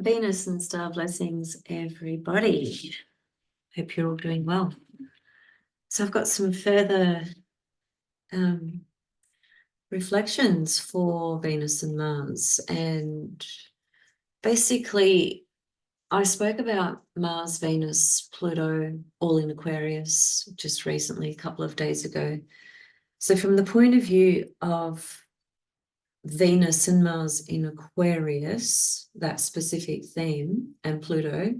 Venus and star blessings, everybody. Hope you're all doing well. So I've got some further reflections for Venus and Mars. And basically, I spoke about Mars, Venus, Pluto, all in Aquarius just recently, a couple of days ago. So from the point of view of Venus and Mars in Aquarius, that specific theme, and Pluto,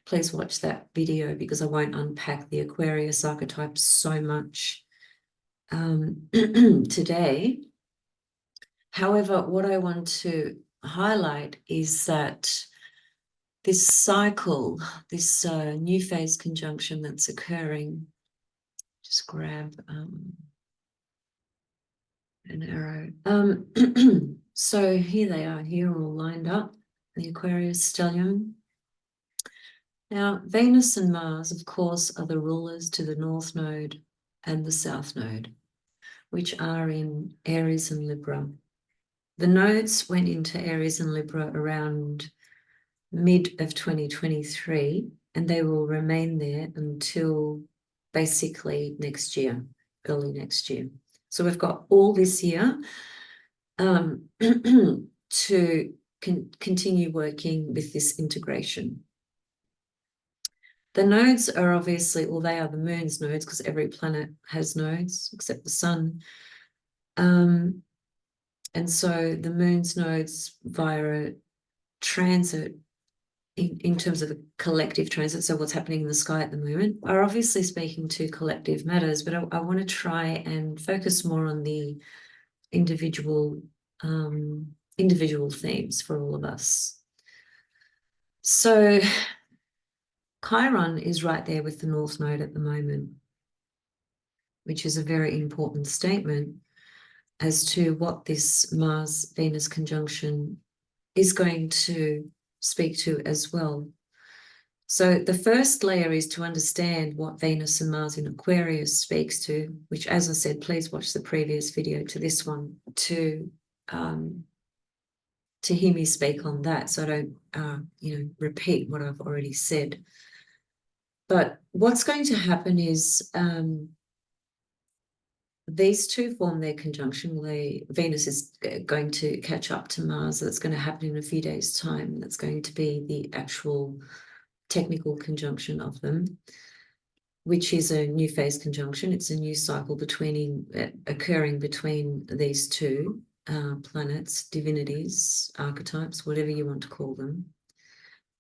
please watch that video because I won't unpack the Aquarius archetype so much today. However, what I want to highlight is that this cycle, this new phase conjunction that's occurring, just grab an arrow. So here they are, here all lined up, the Aquarius stellium. Now, Venus and Mars, of course, are the rulers to the North Node and the South Node, which are in Aries and Libra. The nodes went into Aries and Libra around mid of 2023, and they will remain there until basically next year, early next year. So we've got all this year to continue working with this integration. The nodes are obviously, well, they are the moon's nodes because every planet has nodes except the sun. And so the moon's nodes via a transit in terms of a collective transit, so what's happening in the sky at the moment, are obviously speaking to collective matters, but I want to try and focus more on the individual themes for all of us. So Chiron is right there with the North Node at the moment, which is a very important statement as to what this Mars-Venus conjunction is going to speak to as well. So the first layer is to understand what Venus and Mars in Aquarius speaks to, which, as I said, please watch the previous video to this one to hear me speak on that, so I don't repeat what I've already said. But what's going to happen is these two form their conjunction. Venus is going to catch up to Mars. That's going to happen in a few days' time. That's going to be the actual technical conjunction of them, which is a new phase conjunction. It's a new cycle occurring between these two planets, divinities, archetypes, whatever you want to call them.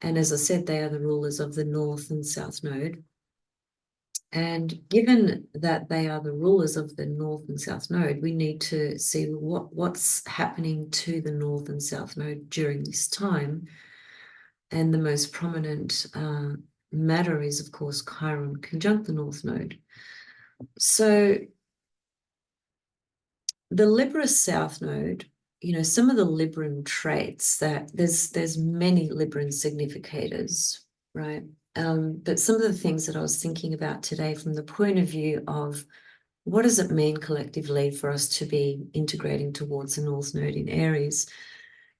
And as I said, they are the rulers of the North and South Node. And given that they are the rulers of the North and South Node, we need to see what's happening to the North and South Node during this time. And the most prominent matter is, of course, Chiron conjunct the North Node. So the Libra South Node, some of the Libran traits that there's many Libran significators, right? But some of the things that I was thinking about today from the point of view of what does it mean collectively for us to be integrating towards the North Node in Aries,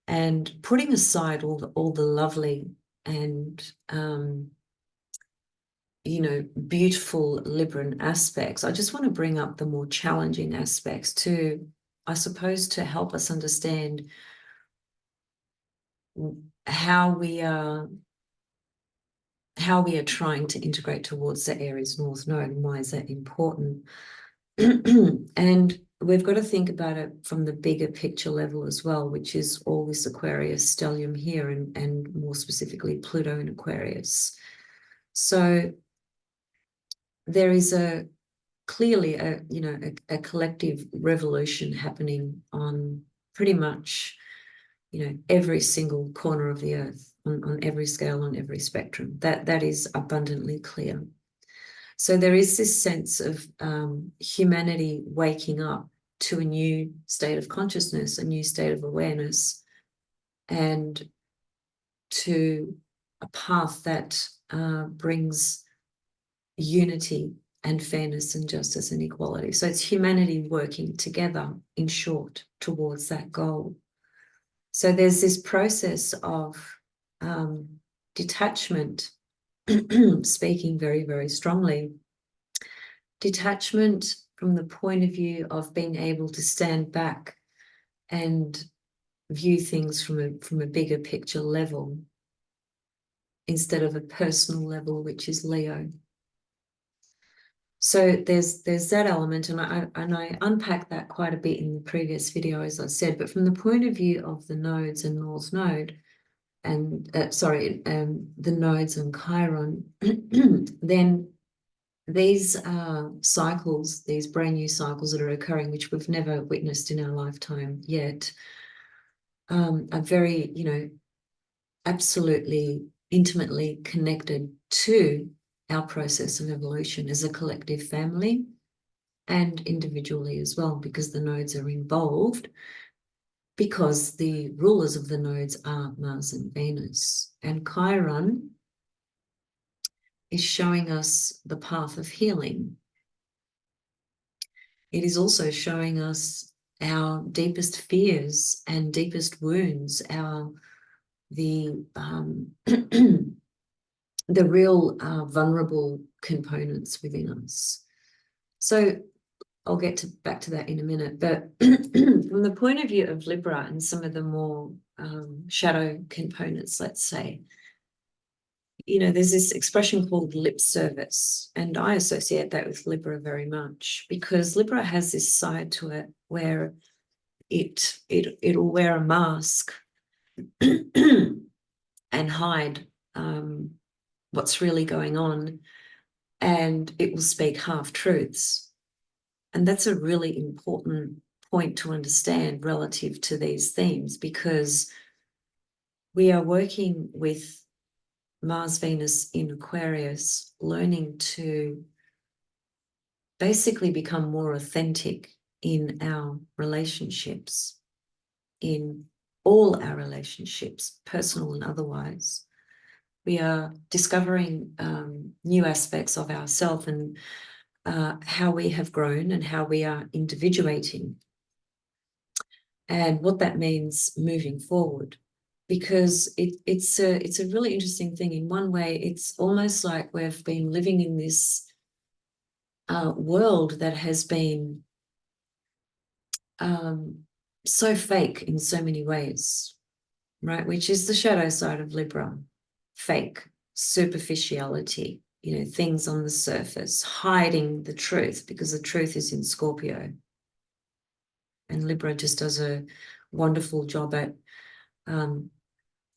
and putting aside all the lovely and beautiful Libran aspects, I just want to bring up the more challenging aspects to, I suppose, to help us understand how we are trying to integrate towards the Aries North Node and why is that important. And we've got to think about it from the bigger picture level as well, which is all this Aquarius stellium here and more specifically Pluto in Aquarius. So there is clearly a collective revolution happening on pretty much every single corner of the earth, on every scale, on every spectrum. That is abundantly clear. So there is this sense of humanity waking up to a new state of consciousness, a new state of awareness, and to a path that brings unity and fairness and justice and equality. So it's humanity working together, in short, towards that goal. So there's this process of detachment, speaking very, very strongly. Detachment from the point of view of being able to stand back and view things from a bigger picture level instead of a personal level, which is Leo. So there's that element, and I unpacked that quite a bit in the previous video, as I said. But from the point of view of the nodes and North Node, and the nodes and Chiron, then these cycles, these brand new cycles that are occurring, which we've never witnessed in our lifetime yet, are very, absolutely intimately connected to our process of evolution as a collective family and individually as well, because the nodes are involved, because the rulers of the nodes are Mars and Venus. And Chiron is showing us the path of healing. It is also showing us our deepest fears and deepest wounds, the the real vulnerable components within us. So I'll get back to that in a minute. But from the point of view of Libra and some of the more shadow components, let's say, there's this expression called lip service, and I associate that with Libra very much, because Libra has this side to it where it'll wear a mask and hide what's really going on, and it will speak half-truths. And that's a really important point to understand relative to these themes, because we are working with Mars, Venus in Aquarius, learning to basically become more authentic in our relationships, in all our relationships, personal and otherwise. We are discovering new aspects of ourselves and how we have grown and how we are individuating, and what that means moving forward. Because it's a really interesting thing. In one way, it's almost like we've been living in this world that has been so fake in so many ways, right? Which is the shadow side of Libra. Fake, superficiality, things on the surface, hiding the truth, because the truth is in Scorpio. And Libra just does a wonderful job at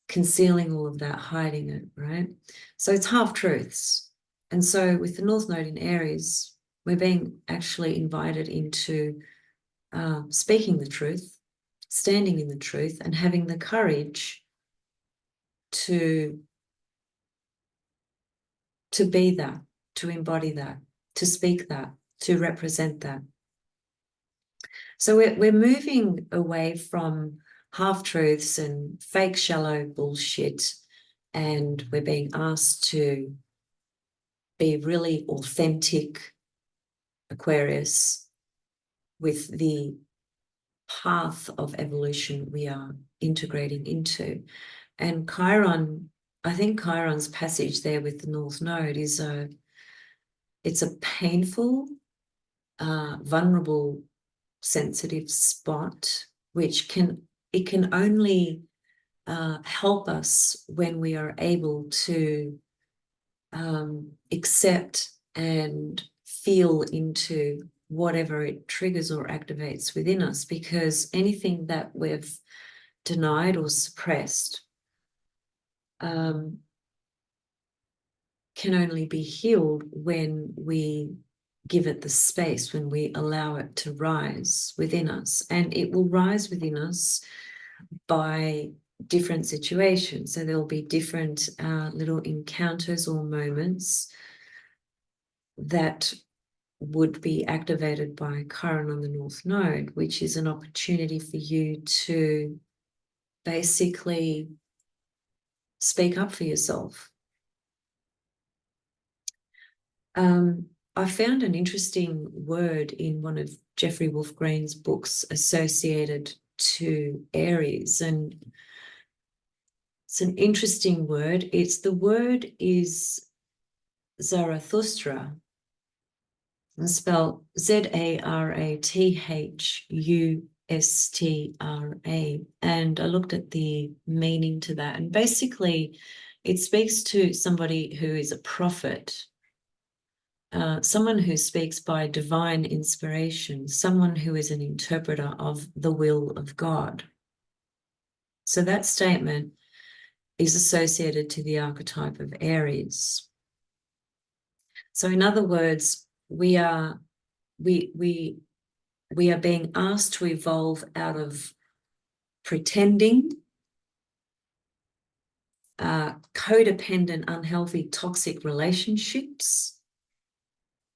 concealing all of that, hiding it, right? So it's half-truths. And so with the North Node in Aries, we're being actually invited into speaking the truth, standing in the truth, and having the courage to be that, to embody that, to speak that, to represent that. So we're moving away from half-truths and fake, shallow bullshit, and we're being asked to be really authentic Aquarius with the path of evolution we are integrating into. And Chiron, I think Chiron's passage there with the North Node is it's a painful, vulnerable, sensitive spot, which can only help us when we are able to accept and feel into whatever it triggers or activates within us, because anything that we've denied or suppressed can only be healed when we give it the space, when we allow it to rise within us. And it will rise within us by different situations. So there'll be different little encounters or moments that would be activated by Chiron on the North Node, which is an opportunity for you to basically speak up for yourself. I found an interesting word in one of Jeffrey Wolf Green's books associated to Aries, and It's an interesting word. The word is Zarathustra, and spelled Zarathustra. And I looked at the meaning to that. And basically, it speaks to somebody who is a prophet, someone who speaks by divine inspiration, someone who is an interpreter of the will of God. So that statement is associated to the archetype of Aries. So in other words, we are being asked to evolve out of pretending, codependent, unhealthy, toxic relationships,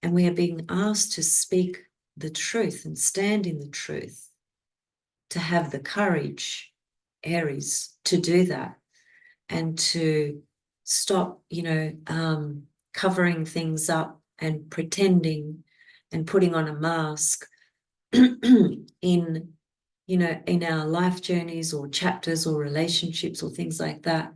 and we are being asked to speak the truth and stand in the truth, to have the courage, Aries, to do that, and to stop, covering things up and pretending and putting on a mask in our life journeys or chapters or relationships or things like that,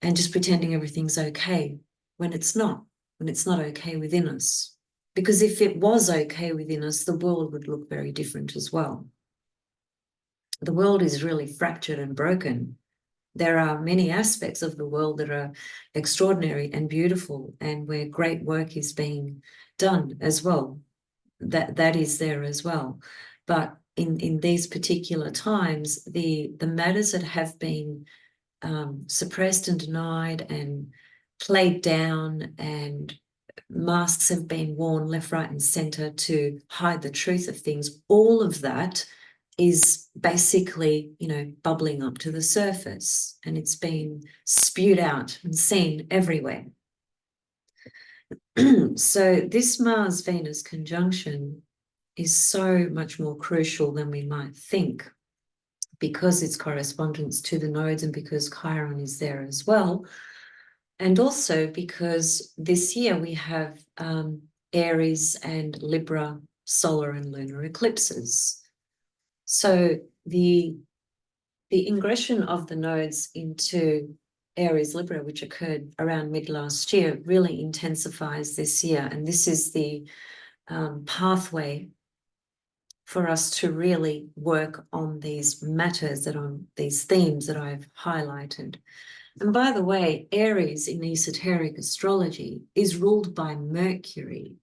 and just pretending everything's okay when it's not okay within us. Because if it was okay within us, the world would look very different as well. The world is really fractured and broken. There are many aspects of the world that are extraordinary and beautiful, and where great work is being done as well. That is there as well. But in these particular times, the matters that have been suppressed and denied and played down, and masks have been worn left, right, and center to hide the truth of things, all of that is basically, bubbling up to the surface, and it's been spewed out and seen everywhere. So this Mars-Venus conjunction is so much more crucial than we might think, because it's correspondence to the nodes and because Chiron is there as well. And also because this year we have Aries and Libra solar and lunar eclipses. So the ingression of the nodes into Aries Libra, which occurred around mid last year, really intensifies this year. And this is the pathway for us to really work on these matters, these themes that I've highlighted. And by the way, Aries in esoteric astrology is ruled by Mercury,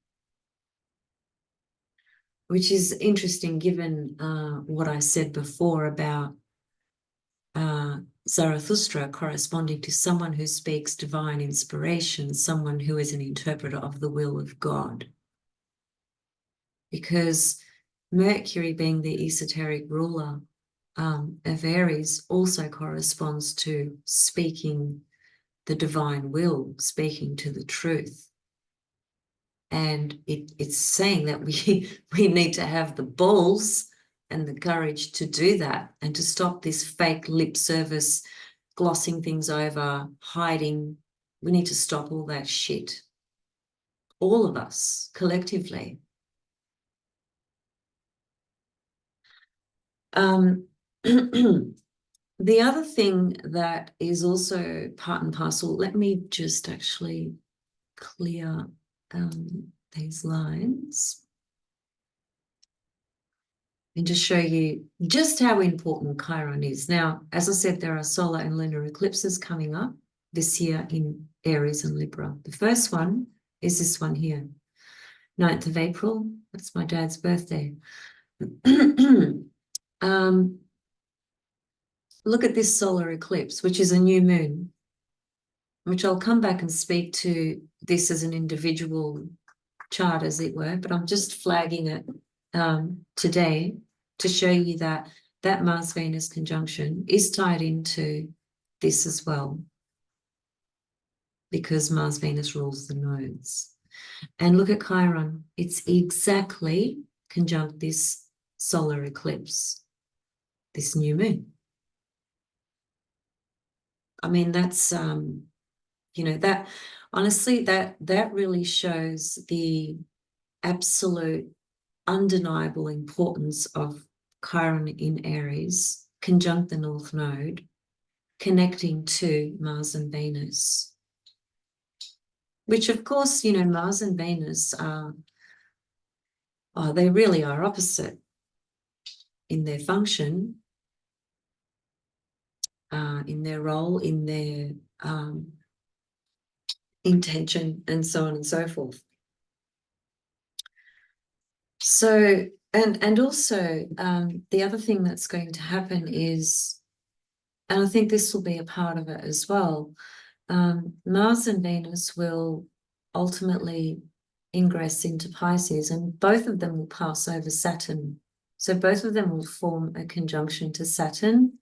which is interesting given what I said before about Zarathustra corresponding to someone who speaks divine inspiration, someone who is an interpreter of the will of God. Because Mercury, being the esoteric ruler of Aries, also corresponds to speaking the divine will, speaking to the truth. And it's saying that we need to have the balls and the courage to do that, and to stop this fake lip service, glossing things over, hiding. We need to stop all that shit. All of us, collectively. The other thing that is also part and parcel, let me just actually clear these lines and just show you just how important Chiron is. Now, as I said, there are solar and lunar eclipses coming up this year in Aries and Libra. The first one is this one here, 9th of April. That's my dad's birthday. Look at this solar eclipse, which is a new moon, which I'll come back and speak to this as an individual chart, as it were, but I'm just flagging it today to show you that Mars-Venus conjunction is tied into this as well, because Mars-Venus rules the nodes. And look at Chiron. It's exactly conjunct this solar eclipse, this new moon. I mean, that's, that honestly, that really shows the absolute undeniable importance of Chiron in Aries, conjunct the North Node, connecting to Mars and Venus, which of course, you know, Mars and Venus are, oh, they really are opposite in their function, in their role, in their intention, and so on and so forth. So, and also the other thing that's going to happen is, and I think this will be a part of it as well, Mars and Venus will ultimately ingress into Pisces, and both of them will pass over Saturn. So both of them will form a conjunction to Saturn,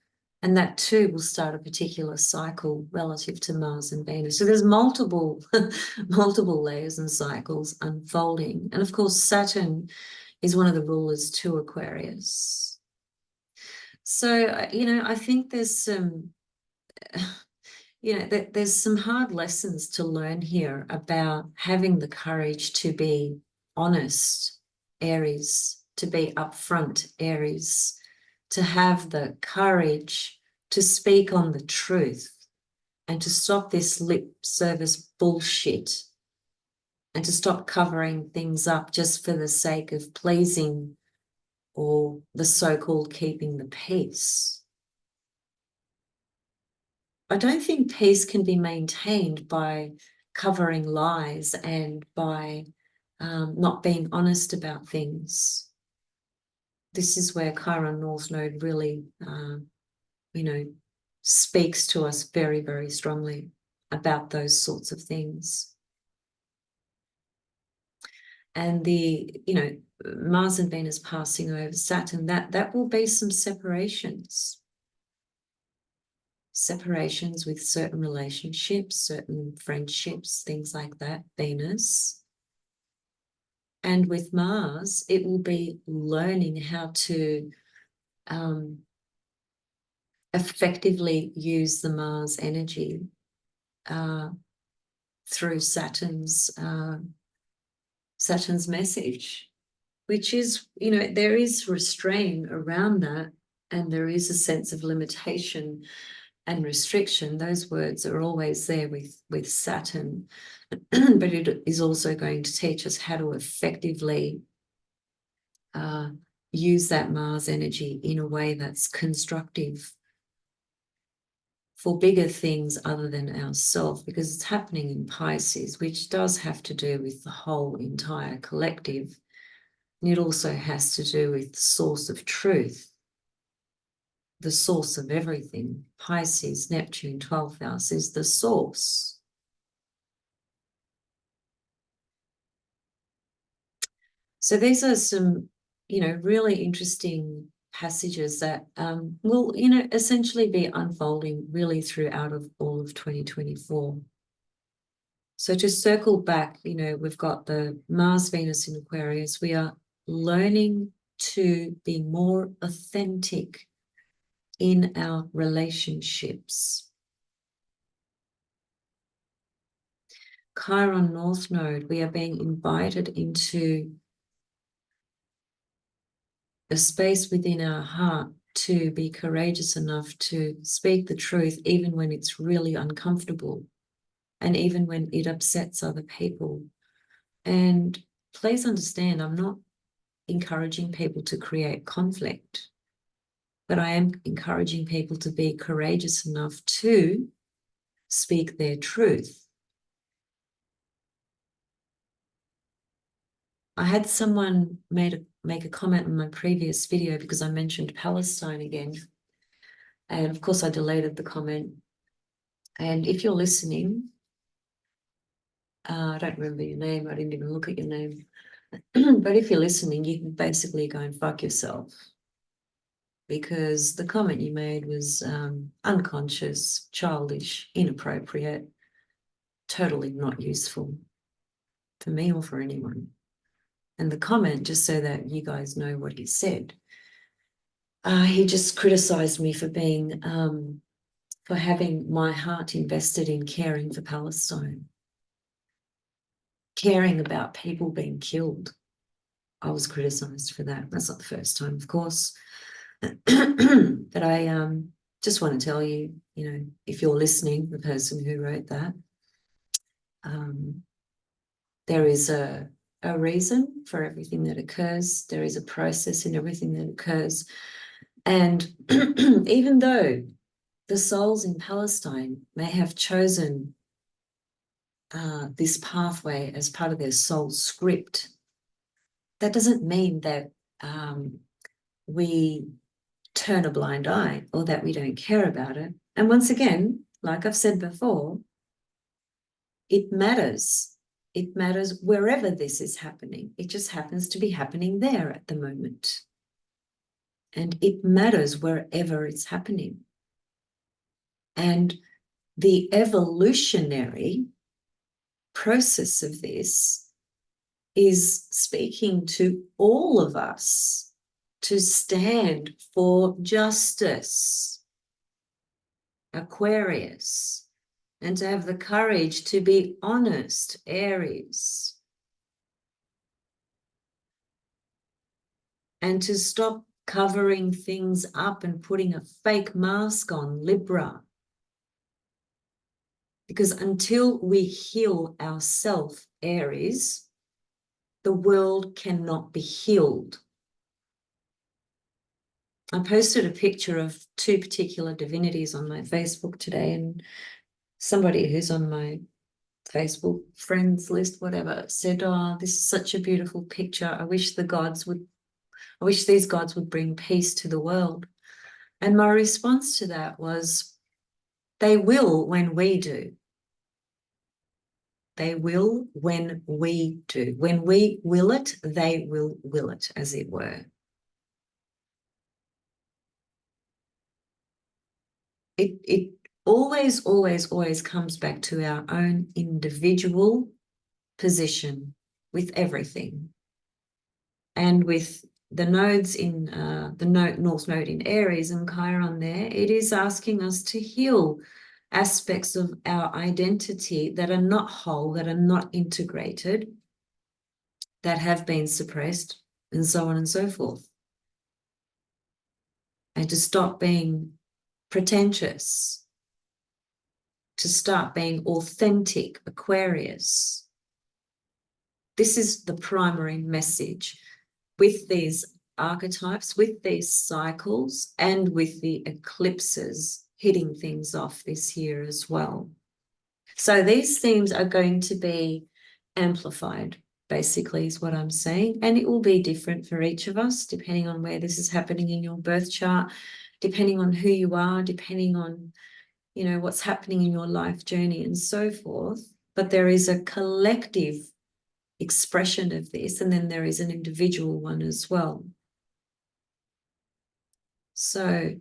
and that too will start a particular cycle relative to Mars and Venus. So there's multiple layers and cycles unfolding. And of course, Saturn is one of the rulers to Aquarius. So, you know, I think there's some, you know, there's some hard lessons to learn here about having the courage to be honest, Aries, to be upfront, Aries, to have the courage to speak on the truth and to stop this lip service bullshit and to stop covering things up just for the sake of pleasing or the so-called keeping the peace. I don't think peace can be maintained by covering lies and by not being honest about things. This is where Chiron North Node really, you know, speaks to us very, very strongly about those sorts of things. And the, you know, Mars and Venus passing over Saturn, that will be some separations with certain relationships, certain friendships, things like that, Venus. And with Mars, it will be learning how to effectively use the Mars energy through Saturn's message, which is, you know, there is restraint around that, and there is a sense of limitation and restriction. Those words are always there with Saturn, but it is also going to teach us how to effectively use that Mars energy in a way that's constructive for bigger things other than ourselves, because it's happening in Pisces, which does have to do with the whole entire collective. And it also has to do with the source of truth, the source of everything. Pisces, Neptune, 12th house is the source. So these are some, you know, really interesting passages that will, you know, essentially be unfolding really throughout of all of 2024. So to circle back, you know, we've got the Mars, Venus in Aquarius. We are learning to be more authentic in our relationships. Chiron North Node, we are being invited into a space within our heart to be courageous enough to speak the truth, even when it's really uncomfortable and even when it upsets other people. And please understand, I'm not encouraging people to create conflict, but I am encouraging people to be courageous enough to speak their truth. I had someone make a comment in my previous video because I mentioned Palestine again. And of course I deleted the comment. And if you're listening, I don't remember your name, I didn't even look at your name. But if you're listening, you can basically go and fuck yourself, because the comment you made was unconscious, childish, inappropriate, totally not useful for me or for anyone. And the comment, just so that you guys know what he said, he just criticized me for being, for having my heart invested in caring for Palestine, caring about people being killed. I was criticized for that. That's not the first time, of course. But just want to tell you, you know, if you're listening, the person who wrote that, there is a reason for everything that occurs. There is a process in everything that occurs. And even though the souls in Palestine may have chosen this pathway as part of their soul script, that doesn't mean that we turn a blind eye or that we don't care about it. And once again, like I've said before, it matters. It matters wherever this is happening. It just happens to be happening there at the moment. And it matters wherever it's happening. And the evolutionary process of this is speaking to all of us to stand for justice, Aquarius, and to have the courage to be honest, Aries, and to stop covering things up and putting a fake mask on, Libra. Because until we heal ourselves, Aries, the world cannot be healed. I posted a picture of two particular divinities on my Facebook today, and somebody who's on my Facebook friends list, whatever, said, "Oh, this is such a beautiful picture. I wish these gods would bring peace to the world." And my response to that was, they will when we do. They will when we do. When we will it, they will it, as it were. It always, always, always comes back to our own individual position with everything. And with the nodes in the North Node in Aries and Chiron there, it is asking us to heal aspects of our identity that are not whole, that are not integrated, that have been suppressed, and so on and so forth. And to stop being pretentious, to start being authentic, Aquarius. This is the primary message with these archetypes, with these cycles, and with the eclipses hitting things off this year as well. So these themes are going to be amplified, basically, is what I'm saying. And it will be different for each of us, depending on where this is happening in your birth chart, depending on who you are, depending on, you know, what's happening in your life journey and so forth. But there is a collective expression of this, and then there is an individual one as well. So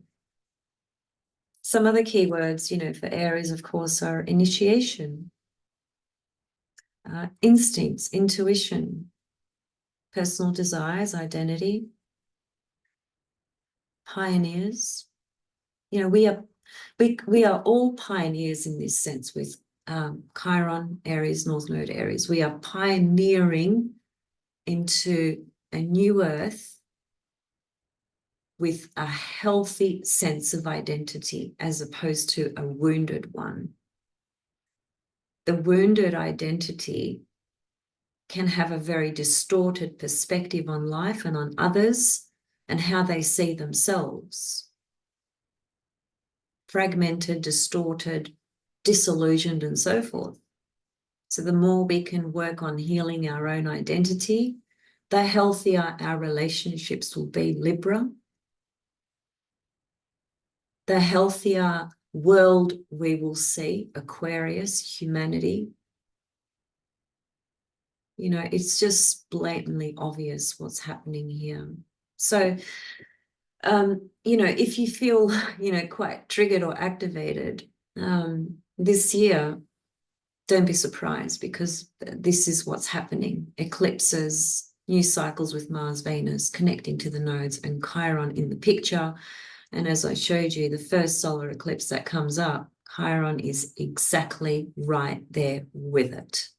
some other keywords, you know, for Aries, of course, are initiation, instincts, intuition, personal desires, identity, pioneers. You know, we are all pioneers in this sense with Chiron, Aries, North Node, Aries. We are pioneering into a new earth with a healthy sense of identity as opposed to a wounded one. The wounded identity can have a very distorted perspective on life and on others and how they see themselves. Fragmented, distorted, disillusioned, and so forth. So the more we can work on healing our own identity, the healthier our relationships will be, Libra. The healthier world we will see, Aquarius, humanity. You know, it's just blatantly obvious what's happening here. So, you know, if you feel, you know, quite triggered or activated this year, don't be surprised, because this is what's happening. Eclipses, new cycles with Mars, Venus, connecting to the nodes, and Chiron in the picture. And as I showed you, the first solar eclipse that comes up, Chiron is exactly right there with it,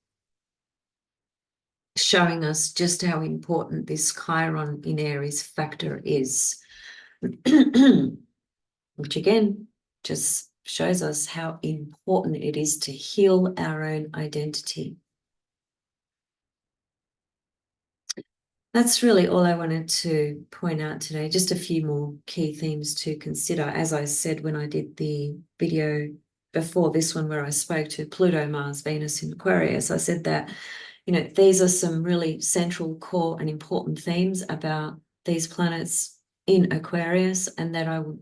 showing us just how important this Chiron in Aries factor is. Which again, just shows us how important it is to heal our own identity. That's really all I wanted to point out today. Just a few more key themes to consider. As I said when I did the video before this one where I spoke to Pluto, Mars, Venus in Aquarius, I said that, these are some really central, core and important themes about these planets in Aquarius, and that I would,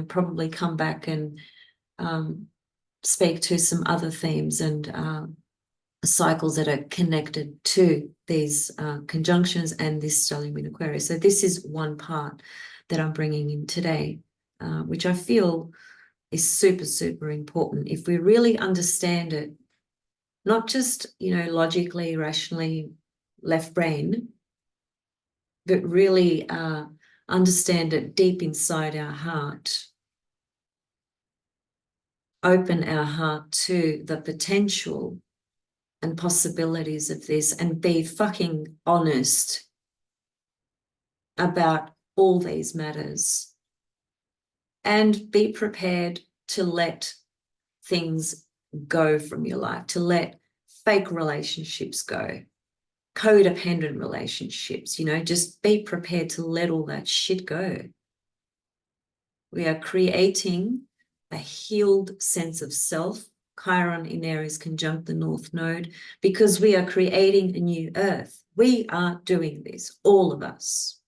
probably come back and speak to some other themes and cycles that are connected to these conjunctions and this stellium in Aquarius. So this is one part that I'm bringing in today, which I feel is super, super important. If we really understand it, not just, logically, rationally, left brain, but really understand it deep inside our heart, open our heart to the potential and possibilities of this, and be fucking honest about all these matters, and be prepared to let things go from your life, to let fake relationships go, codependent relationships, just be prepared to let all that shit go. We are creating a healed sense of self. Chiron in Aries conjunct the North Node, because we are creating a new earth. We are doing this, all of us.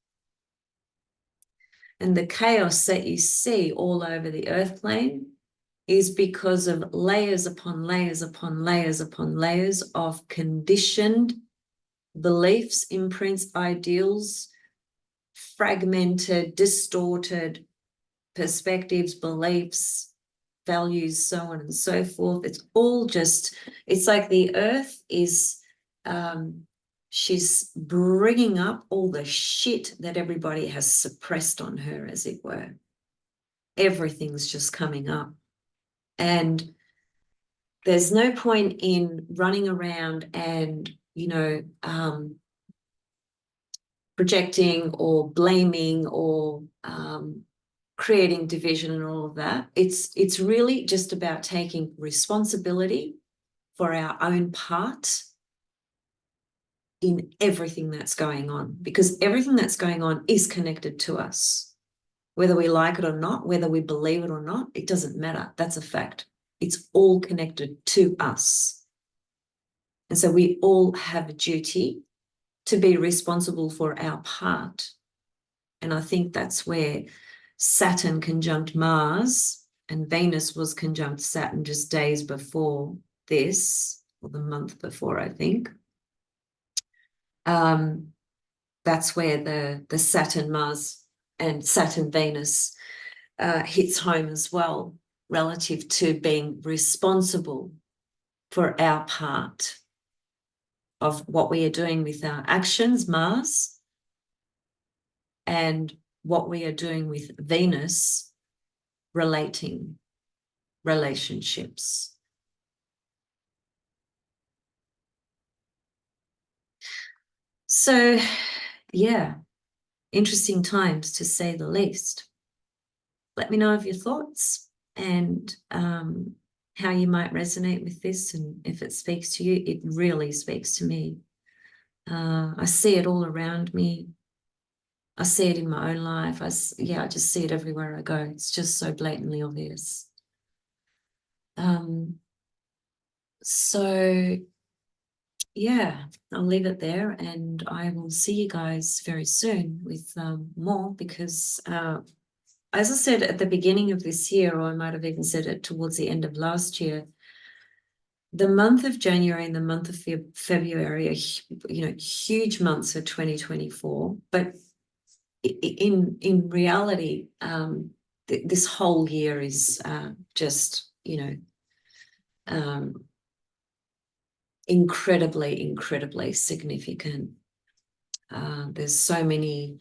And the chaos that you see all over the earth plane is because of layers upon layers upon layers upon layers of conditioned beliefs, imprints, ideals, fragmented, distorted perspectives, beliefs, values, so on and so forth. It's all just, it's like the earth is, she's bringing up all the shit that everybody has suppressed on her, as it were. Everything's just coming up. And there's no point in running around and, projecting or blaming or creating division and all of that. It's really just about taking responsibility for our own part in everything that's going on, because everything that's going on is connected to us. Whether we like it or not, whether we believe it or not, it doesn't matter. That's a fact. It's all connected to us. And so we all have a duty to be responsible for our part. And I think that's where Saturn conjunct Mars, and Venus was conjunct Saturn just days before this, or the month before, I think. That's where the Saturn Mars and Saturn Venus hits home as well, relative to being responsible for our part of what we are doing with our actions, Mars, and what we are doing with Venus, relating, relationships. So, yeah, interesting times to say the least. Let me know of your thoughts and how you might resonate with this, and if it speaks to you. It really speaks to me. I see it all around me. I see it in my own life. I just see it everywhere I go. It's just so blatantly obvious. So yeah, I'll leave it there, and I will see you guys very soon with more, because as I said at the beginning of this year, or I might have even said it towards the end of last year, the month of January and the month of February are, huge months for 2024. But in reality, this whole year is just, incredibly significant. There's so many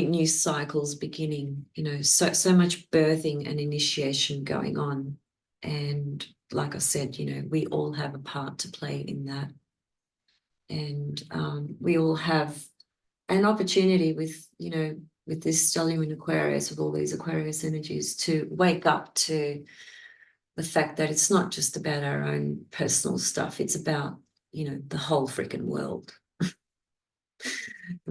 new cycles beginning, so much birthing and initiation going on. And like I said, we all have a part to play in that. And we all have an opportunity with, with this stellium in Aquarius, with all these Aquarius energies, to wake up to the fact that it's not just about our own personal stuff, it's about, the whole freaking world.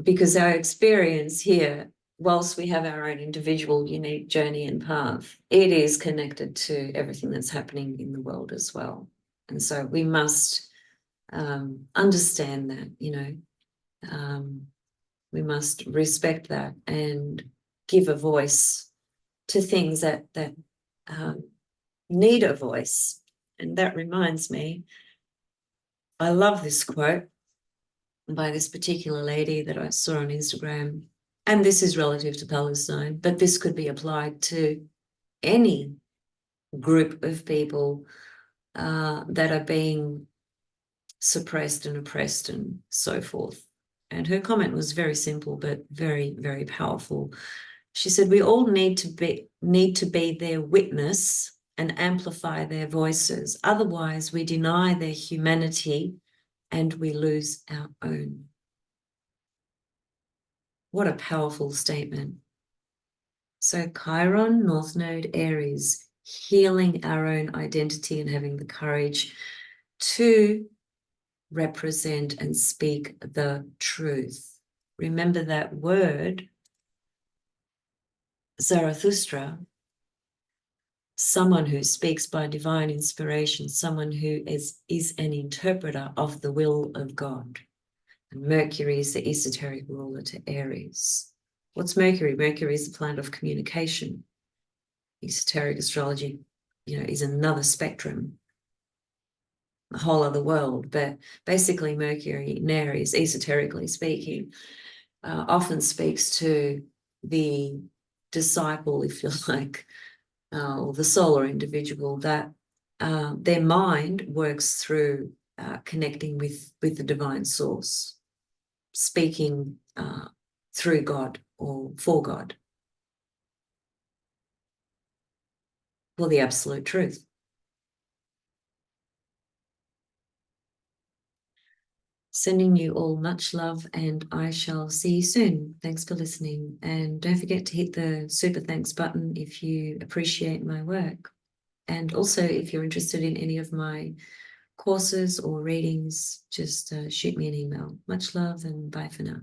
Because our experience here, whilst we have our own individual unique journey and path, it is connected to everything that's happening in the world as well. And so we must understand that, we must respect that and give a voice to things that need a voice. And that reminds me, I love this quote by this particular lady that I saw on Instagram. And this is relative to Palestine, but this could be applied to any group of people that are being suppressed and oppressed and so forth. And her comment was very simple, but very, very powerful. She said, we all need to be their witness and amplify their voices. Otherwise, we deny their humanity and we lose our own. What a powerful statement. So Chiron, North Node, Aries, healing our own identity and having the courage to represent and speak the truth. Remember that word, Zarathustra, someone who speaks by divine inspiration, someone who is an interpreter of the will of God. And Mercury is the esoteric ruler to Aries. What's Mercury? Mercury is the planet of communication. Esoteric astrology, is another spectrum, a whole other world. But basically, Mercury in Aries, esoterically speaking, often speaks to the disciple, if you like, or the solar individual, that their mind works through connecting with the divine source, speaking through God or for God, for the absolute truth. Sending you all much love, and I shall see you soon. Thanks for listening. And don't forget to hit the super thanks button if you appreciate my work. And also, if you're interested in any of my courses or readings, just shoot me an email. Much love and bye for now.